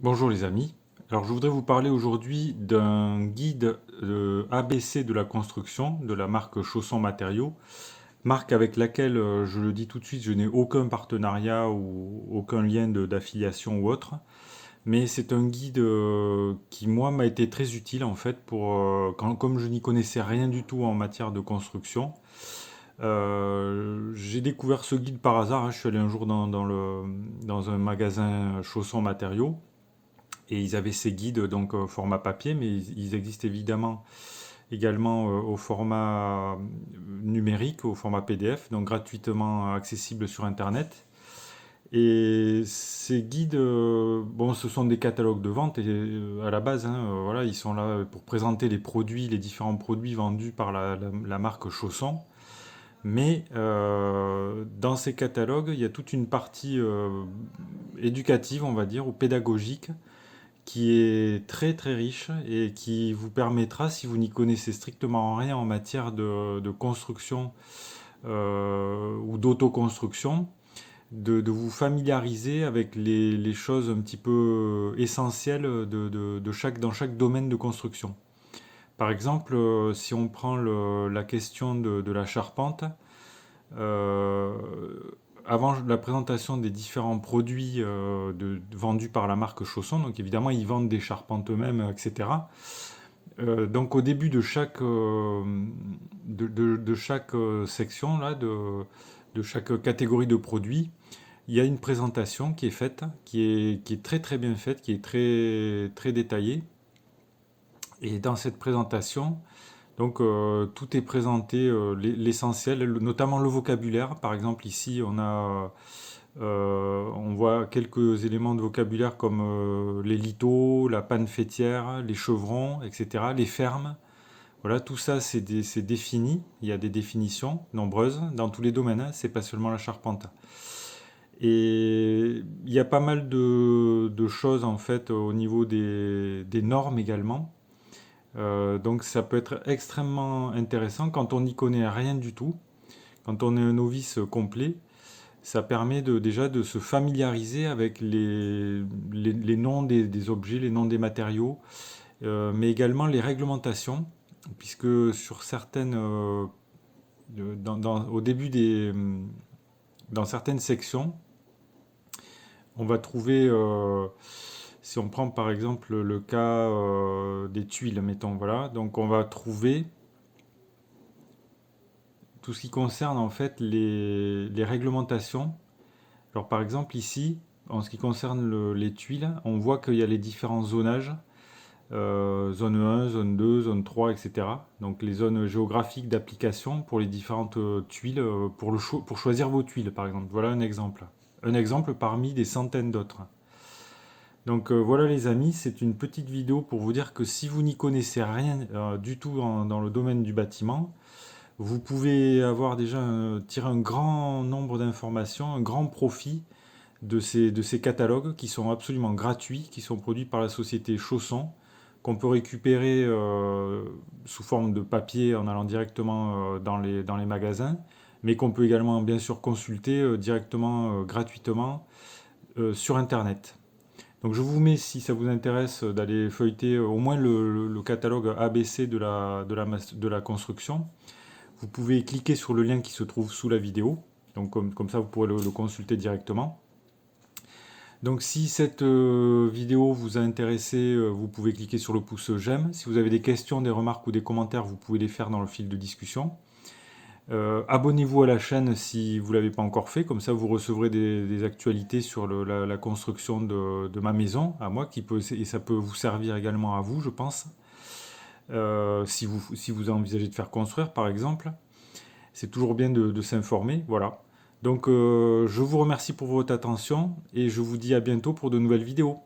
Bonjour les amis. Alors je voudrais vous parler aujourd'hui d'un guide ABC de la construction de la marque Chausson Matériaux, marque avec laquelle, je le dis tout de suite, je n'ai aucun partenariat ou aucun lien d'affiliation ou autre, mais c'est un guide qui moi m'a été très utile en fait pour comme je n'y connaissais rien du tout en matière de construction. J'ai découvert ce guide par hasard, hein. Je suis allé un jour dans un magasin Chaussons Matériaux. Et ils avaient ces guides donc au format papier, mais ils existent évidemment également au format numérique, au format PDF, donc gratuitement accessible sur Internet. Et ces guides, bon, ce sont des catalogues de vente et à la base, hein, voilà, ils sont là pour présenter les produits, les différents produits vendus par la marque Chausson. Mais dans ces catalogues, il y a toute une partie éducative, on va dire, ou pédagogique, qui est très très riche et qui vous permettra, si vous n'y connaissez strictement rien en matière de construction ou d'autoconstruction, de vous familiariser avec les choses un petit peu essentielles dans chaque domaine de construction. Par exemple, si on prend la question de la charpente, euh, avant la présentation des différents produits vendus par la marque Chausson, donc évidemment ils vendent des charpentes eux-mêmes, etc. Donc au début de chaque section, là, de chaque catégorie de produits, il y a une présentation qui est faite, qui est très très bien faite, qui est très, très détaillée. Et dans cette présentation, donc tout est présenté, l'essentiel, notamment le vocabulaire. Par exemple, ici, on voit quelques éléments de vocabulaire comme les lithos, la panne fêtière, les chevrons, etc., les fermes. Voilà, tout ça, c'est défini. Il y a des définitions nombreuses dans tous les domaines, hein, c'est pas seulement la charpente. Et il y a pas mal de choses en fait au niveau des normes également. Donc ça peut être extrêmement intéressant quand on n'y connaît rien du tout, quand on est un novice complet. Ça permet déjà de se familiariser avec les noms des objets, les noms des matériaux, mais également les réglementations, puisque sur certaines, au début dans certaines sections, on va trouver, si on prend par exemple le cas des tuiles, mettons, voilà, donc on va trouver tout ce qui concerne en fait les réglementations. Alors par exemple ici, en ce qui concerne les tuiles, on voit qu'il y a les différents zonages, zone 1, zone 2, zone 3, etc. Donc les zones géographiques d'application pour les différentes tuiles, pour choisir vos tuiles par exemple. Voilà un exemple. Un exemple parmi des centaines d'autres. Donc voilà les amis, c'est une petite vidéo pour vous dire que si vous n'y connaissez rien du tout dans le domaine du bâtiment, vous pouvez avoir déjà tiré un grand nombre d'informations, un grand profit de ces catalogues qui sont absolument gratuits, qui sont produits par la société Chausson, qu'on peut récupérer sous forme de papier en allant directement dans les magasins, mais qu'on peut également bien sûr consulter directement, gratuitement sur Internet. Donc je vous mets, si ça vous intéresse, d'aller feuilleter au moins le catalogue ABC de la construction. Vous pouvez cliquer sur le lien qui se trouve sous la vidéo. Donc comme ça, vous pourrez le consulter directement. Donc si cette vidéo vous a intéressé, vous pouvez cliquer sur le pouce j'aime. Si vous avez des questions, des remarques ou des commentaires, vous pouvez les faire dans le fil de discussion. Abonnez-vous à la chaîne si vous ne l'avez pas encore fait, comme ça vous recevrez des actualités sur la construction de ma maison, à moi, et ça peut vous servir également à vous, je pense, si vous envisagez de faire construire, par exemple. C'est toujours bien de s'informer, voilà. Donc je vous remercie pour votre attention et je vous dis à bientôt pour de nouvelles vidéos.